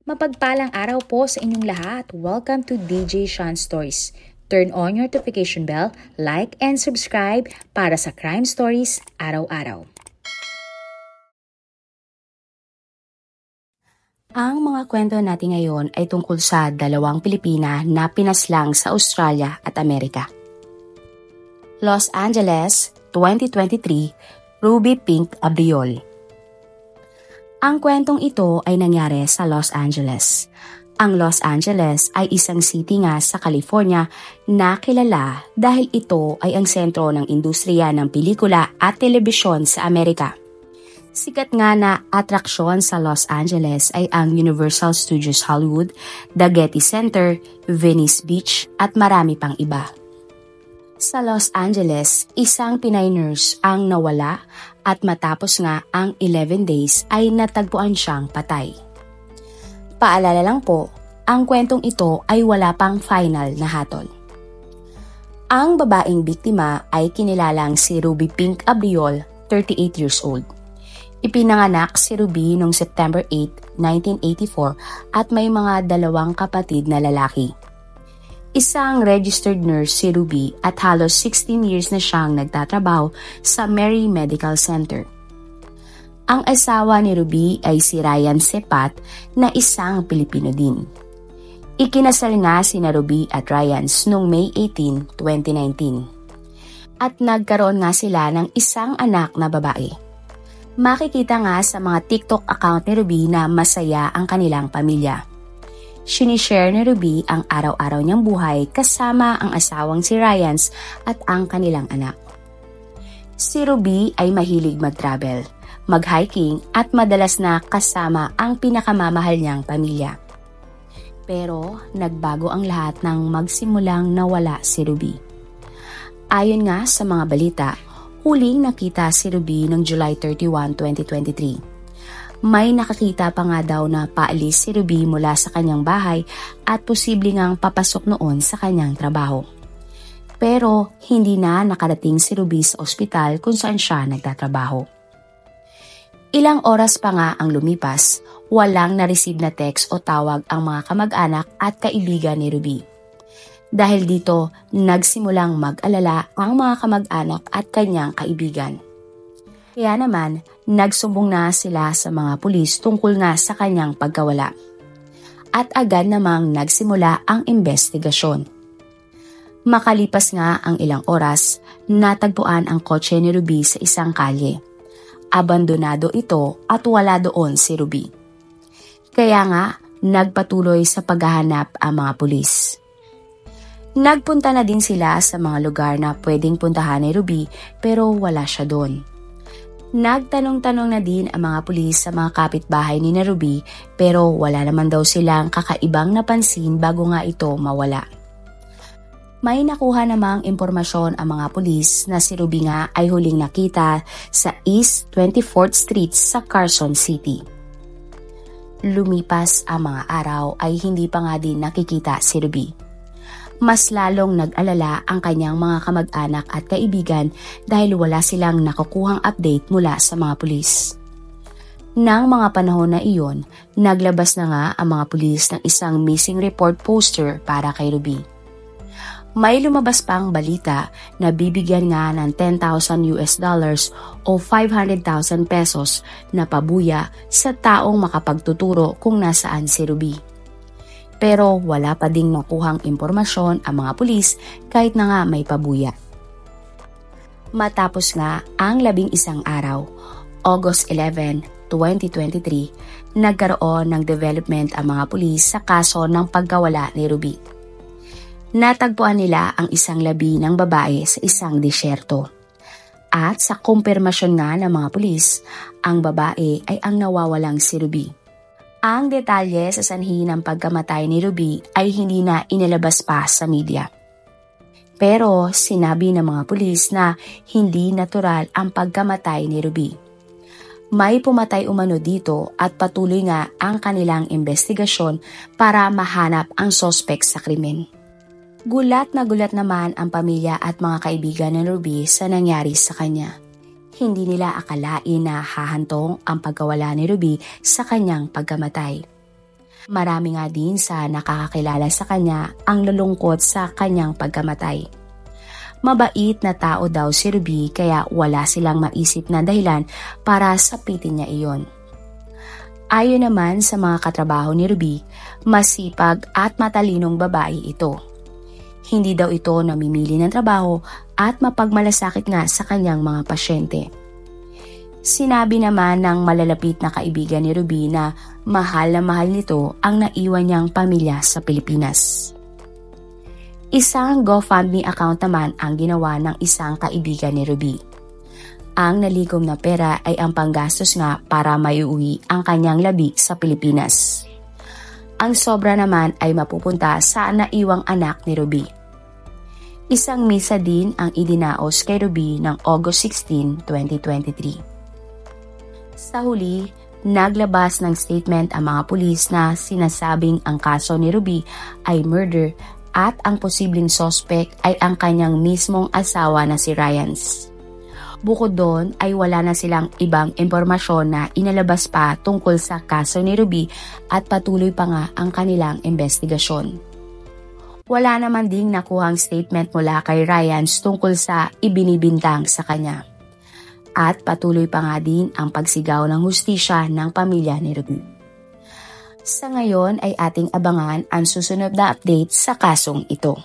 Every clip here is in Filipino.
Mapagpalang araw po sa inyong lahat. Welcome to DJ Sean Stories. Turn on your notification bell, like and subscribe para sa crime stories araw-araw. Ang mga kwento natin ngayon ay tungkol sa dalawang Pilipina na pinaslang sa Australia at Amerika. Los Angeles, 2023, Ruby Pink Abriol. Ang kwentong ito ay nangyari sa Los Angeles. Ang Los Angeles ay isang city nga sa California na kilala dahil ito ay ang sentro ng industriya ng pelikula at telebisyon sa Amerika. Sikat nga na atraksyon sa Los Angeles ay ang Universal Studios Hollywood, the Getty Center, Venice Beach at marami pang iba. Sa Los Angeles, isang Pinay nurse ang nawala at matapos nga ang 11 days ay natagpuan siyang patay. Paalala lang po, ang kwentong ito ay wala pang final na hatol. Ang babaeng biktima ay kinilalang si Ruby Pink Abriol, 38 years old. Ipinanganak si Ruby noong September 8, 1984 at may mga dalawang kapatid na lalaki. Isang registered nurse si Ruby at halos 16 years na siyang nagtatrabaho sa Mary Medical Center. Ang asawa ni Ruby ay si Ryan Sepat na isang Pilipino din. Ikinasal nga sina Ruby at Ryan noong May 18, 2019. At nagkaroon nga sila ng isang anak na babae. Makikita nga sa mga TikTok account ni Ruby na masaya ang kanilang pamilya. Sinishare ni Ruby ang araw-araw niyang buhay kasama ang asawang si Ryan at ang kanilang anak. Si Ruby ay mahilig mag-travel, mag-hiking at madalas na kasama ang pinakamamahal niyang pamilya. Pero nagbago ang lahat nang magsimulang nawala si Ruby. Ayon nga sa mga balita, huling nakita si Ruby noong July 31, 2023. May nakakita pa nga daw na paalis si Ruby mula sa kanyang bahay at posible ngang papasok noon sa kanyang trabaho. Pero hindi na nakarating si Ruby sa ospital kung saan siya nagtatrabaho. Ilang oras pa nga ang lumipas, walang na-receive na text o tawag ang mga kamag-anak at kaibigan ni Ruby. Dahil dito, nagsimulang mag-alala ang mga kamag-anak at kanyang kaibigan. Kaya naman, nagsumbong na sila sa mga pulis tungkol nga sa kanyang pagkawala. At agad namang nagsimula ang investigasyon. Makalipas nga ang ilang oras, natagpuan ang kotse ni Ruby sa isang kalye. Abandonado ito at wala doon si Ruby. Kaya nga, nagpatuloy sa paghahanap ang mga pulis. Nagpunta na din sila sa mga lugar na pwedeng puntahan ni Ruby pero wala siya doon. Nagtanong-tanong na din ang mga pulis sa mga kapitbahay ni Ruby pero wala naman daw silang kakaibang napansin bago nga ito mawala. May nakuha namang impormasyon ang mga pulis na si Ruby nga ay huling nakita sa East 24th Street sa Carson City. Lumipas ang mga araw ay hindi pa nga din nakikita si Ruby. Mas lalong nag-alala ang kanyang mga kamag-anak at kaibigan dahil wala silang nakukuhang update mula sa mga pulis. Nang mga panahon na iyon, naglabas na nga ang mga pulis ng isang missing report poster para kay Ruby. May lumabas pang balita na bibigyan nga ng $10,000 o 500,000 pesos na pabuya sa taong makapagtuturo kung nasaan si Ruby. Pero wala pa ding nakuhang impormasyon ang mga pulis kahit na nga may pabuya. Matapos nga ang 11 araw, August 11, 2023, nagkaroon ng development ang mga pulis sa kaso ng pagkawala ni Ruby. Natagpuan nila ang isang labi ng babae sa isang disyerto. At sa kumpirmasyon nga ng mga pulis, ang babae ay ang nawawalang si Ruby. Ang detalye sa sanhi ng pagkamatay ni Ruby ay hindi na inilabas pa sa media. Pero sinabi ng mga pulis na hindi natural ang pagkamatay ni Ruby. May pumatay umano dito at patuloy nga ang kanilang investigasyon para mahanap ang sospek sa krimen. Gulat na gulat naman ang pamilya at mga kaibigan ni Ruby sa nangyari sa kanya. Hindi nila akalain na hahantong ang pagkawala ni Ruby sa kanyang pagkamatay. Marami nga din sa nakakakilala sa kanya ang nalungkot sa kanyang pagkamatay. Mabait na tao daw si Ruby kaya wala silang maisip na dahilan para sapitin niya iyon. Ayon naman sa mga katrabaho ni Ruby, masipag at matalinong babae ito. Hindi daw ito namimili ng trabaho at mapagmalasakit nga sa kanyang mga pasyente. Sinabi naman ng malalapit na kaibigan ni Ruby na mahal nito ang naiwan niyang pamilya sa Pilipinas. Isang GoFundMe account naman ang ginawa ng isang kaibigan ni Ruby. Ang nalikom na pera ay ang panggastos nga para maiuwi ang kanyang labi sa Pilipinas. Ang sobra naman ay mapupunta sa naiwang anak ni Ruby. Isang misa din ang idinaos kay Ruby ng August 16, 2023. Sa huli, naglabas ng statement ang mga pulis na sinasabing ang kaso ni Ruby ay murder at ang posibleng suspect ay ang kanyang mismong asawa na si Ryans. Bukod doon ay wala na silang ibang impormasyon na inalabas pa tungkol sa kaso ni Ruby at patuloy pa nga ang kanilang investigasyon. Wala naman ding nakuhang statement mula kay Ryans tungkol sa ibinibintang sa kanya. At patuloy pa nga din ang pagsigaw ng hustisya ng pamilya ni Ruby. Sa ngayon ay ating abangan ang susunod na update sa kasong ito.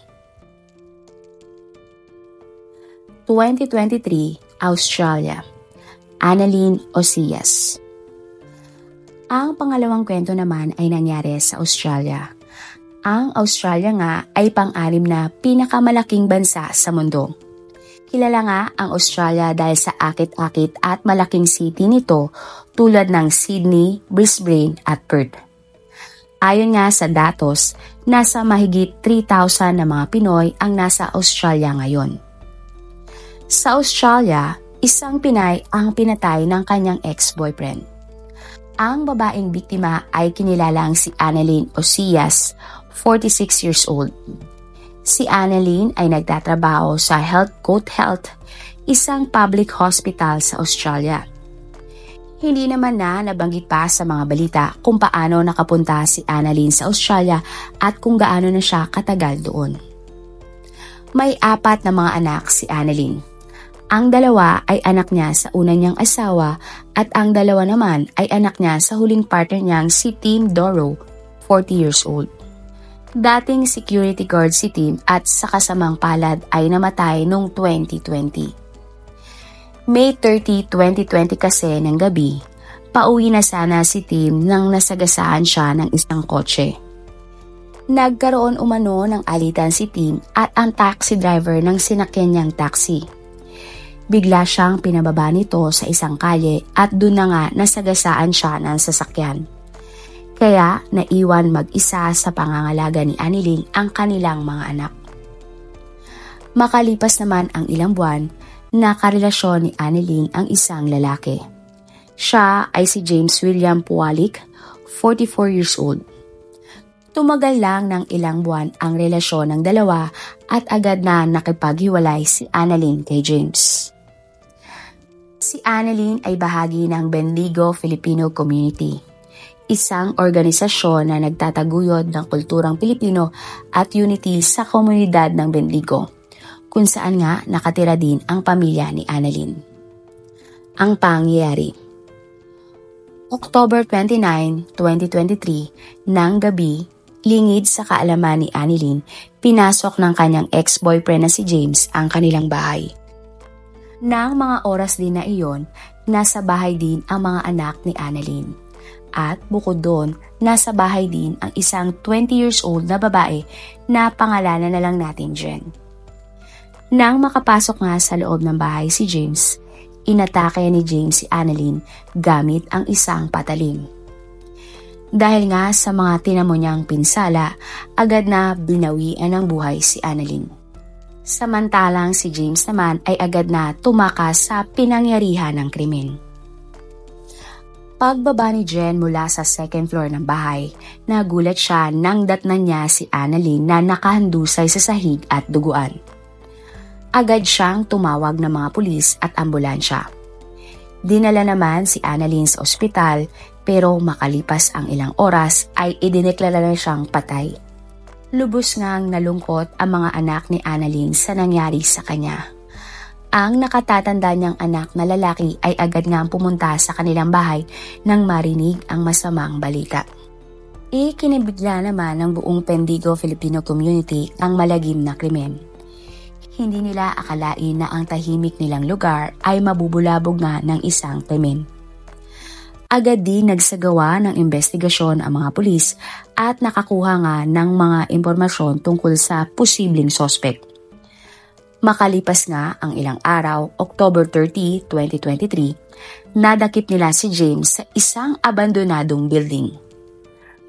2023, Australia. Annalyn Osias. Ang pangalawang kwento naman ay nangyari sa Australia. Ang Australia nga ay pang-anim na pinakamalaking bansa sa mundo. Kilala nga ang Australia dahil sa akit-akit at malaking city nito tulad ng Sydney, Brisbane at Perth. Ayon nga sa datos, nasa mahigit 3,000 na mga Pinoy ang nasa Australia ngayon. Sa Australia, isang Pinay ang pinatay ng kanyang ex-boyfriend. Ang babaeng biktima ay kinilalang si Annalyn Osias, 46 years old. Si Annalyn ay nagtatrabaho sa Health Coast Health, isang public hospital sa Australia. Hindi naman na nabanggit pa sa mga balita kung paano nakapunta si Annalyn sa Australia at kung gaano na siya katagal doon. May 4 na mga anak si Annalyn. Ang 2 ay anak niya sa una niyang asawa at ang 2 naman ay anak niya sa huling partner niyang si Tim Doro, 40 years old. Dating security guard si Tim at sa kasamang palad ay namatay noong 2020. May 30, 2020 kasi ng gabi, pauwi na sana si Tim nang nasagasaan siya ng isang kotse. Nagkaroon umano ng alitan si Tim at ang taxi driver ng sinakyan niyang taxi. Bigla siyang pinababa nito sa isang kalye at doon na nga nasagasaan siya ng sasakyan. Kaya naiwan mag-isa sa pangangalaga ni Annalyn ang kanilang mga anak. Makalipas naman ang ilang buwan, nakarelasyon ni Annalyn ang isang lalaki. Siya ay si James William Puwalik, 44 years old. Tumagal lang ng ilang buwan ang relasyon ng dalawa at agad na nakipaghiwalay si Annalyn kay James. Si Annalyn ay bahagi ng Bendigo Filipino Community, isang organisasyon na nagtataguyod ng kulturang Pilipino at unity sa komunidad ng Bendigo, kung saan nga nakatira din ang pamilya ni Annalyn. Ang pangyayari. October 29, 2023, ng gabi, lingid sa kaalaman ni Annalyn, pinasok ng kanyang ex-boyfriend na si James ang kanilang bahay. Nang mga oras din na iyon, nasa bahay din ang mga anak ni Annalyn. At bukod doon, nasa bahay din ang isang 20 years old na babae na pangalanan na lang natin Jen. Nang makapasok nga sa loob ng bahay si James, inatake ni James si Annalyn gamit ang isang patalim. Dahil nga sa mga tinamo niyang pinsala, agad na binawian ng buhay si Annalyn. Samantalang si James naman ay agad na tumakas sa pinangyarihan ng krimen. Pagbaba ni Jen mula sa second floor ng bahay, nagulat siya nang datnan niya si Annalyn na nakahandusay sa sahig at duguan. Agad siyang tumawag ng mga pulis at ambulansya. Dinala naman si Annalyn sa ospital, pero makalipas ang ilang oras ay idineklara na siyang patay. Lubos ngang nalungkot ang mga anak ni Annalyn sa nangyari sa kanya. Ang nakatatanda niyang anak na lalaki ay agad ngang pumunta sa kanilang bahay nang marinig ang masamang balita. Ikinibigla naman ng buong Bendigo Filipino community ang malagim na krimen. Hindi nila akalain na ang tahimik nilang lugar ay mabubulabog na ng isang krimen. Agad din nagsagawa ng investigasyon ang mga pulis at nakakuha nga ng mga impormasyon tungkol sa posibleng sospek. Makalipas nga ang ilang araw, October 30, 2023, nadakip nila si James sa isang abandonadong building.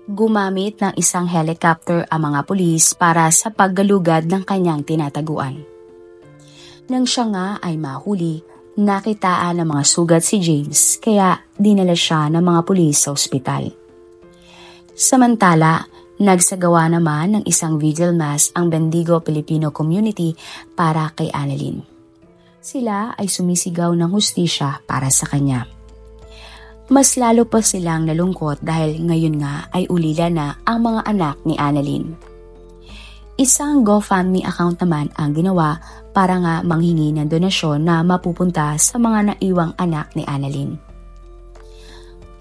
Gumamit ng isang helicopter ang mga pulis para sa paggalugad ng kanyang tinataguan. Nang siya nga ay mahuli, nakitaan ng mga sugat si James kaya dinala siya ng mga pulis sa ospital. Samantala, nagsagawa naman ng isang vigil mass ang Bendigo Filipino community para kay Annalyn. Sila ay sumisigaw ng hustisya para sa kanya. Mas lalo pa silang nalungkot dahil ngayon nga ay ulila na ang mga anak ni Annalyn. Isang GoFundMe account naman ang ginawa para nga manghingi ng donasyon na mapupunta sa mga naiwang anak ni Annalyn.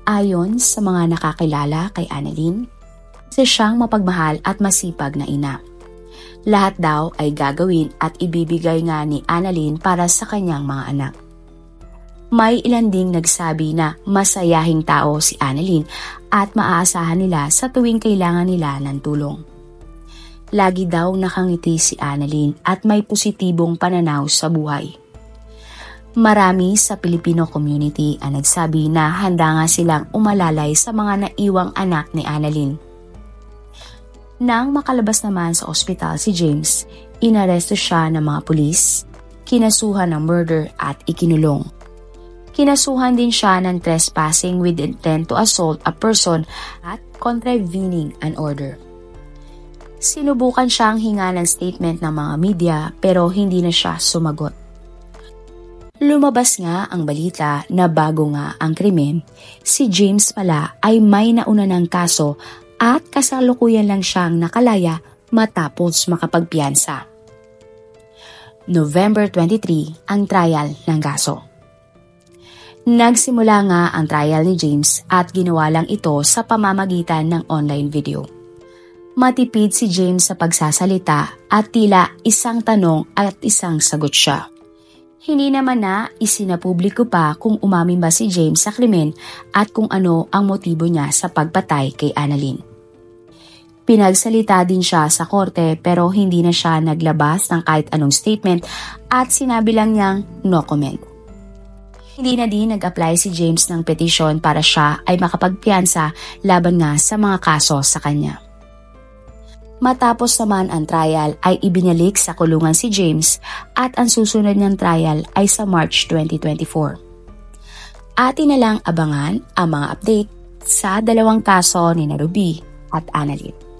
Ayon sa mga nakakilala kay Annalyn, isa siyang mapagmahal at masipag na ina. Lahat daw ay gagawin at ibibigay nga ni Annalyn para sa kanyang mga anak. May ilan ding nagsabi na masayahing tao si Annalyn at maaasahan nila sa tuwing kailangan nila ng tulong. Lagi daw nakangiti si Annalyn at may positibong pananaw sa buhay. Marami sa Filipino community ang nagsabi na handa nga silang umalalay sa mga naiwang anak ni Annalyn. Nang makalabas naman sa ospital si James, inaresto siya ng mga pulis, kinasuhan ng murder at ikinulong. Kinasuhan din siya ng trespassing with intent to assault a person at contravening an order. Sinubukan siyang hinga ng statement ng mga media pero hindi na siya sumagot. Lumabas nga ang balita na bago nga ang krimen, si James pala ay may nauna ng kaso at kasalukuyan lang siyang nakalaya matapos makapagpiyansa. November 23 ang trial ng kaso. Nagsimula nga ang trial ni James at ginawa lang ito sa pamamagitan ng online video. Matipid si James sa pagsasalita at tila isang tanong at isang sagot siya. Hindi naman na isinapubliko pa kung umamin ba si James sa krimen at kung ano ang motibo niya sa pagpatay kay Annalyn. Pinagsalita din siya sa korte pero hindi na siya naglabas ng kahit anong statement at sinabi lang niyang no comment. Hindi na din nag-apply si James ng petition para siya ay makapagpiyansa laban nga sa mga kaso sa kanya. Matapos naman ang trial ay ibinalik sa kulungan si James at ang susunod niyang trial ay sa March 2024. Atin na lang abangan ang mga update sa dalawang kaso ni Ruby at Annalyn.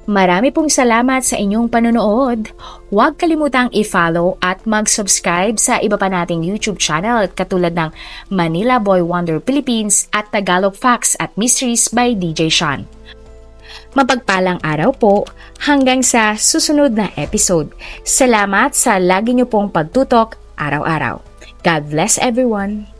Marami pong salamat sa inyong panonood. Huwag kalimutang i-follow at mag-subscribe sa iba pa nating YouTube channel katulad ng Manila Boy Wonder Philippines at Tagalog Facts at Mysteries by DJ Sean. Mapagpalang araw po hanggang sa susunod na episode. Salamat sa lagi niyo pong pagtutok araw-araw. God bless everyone!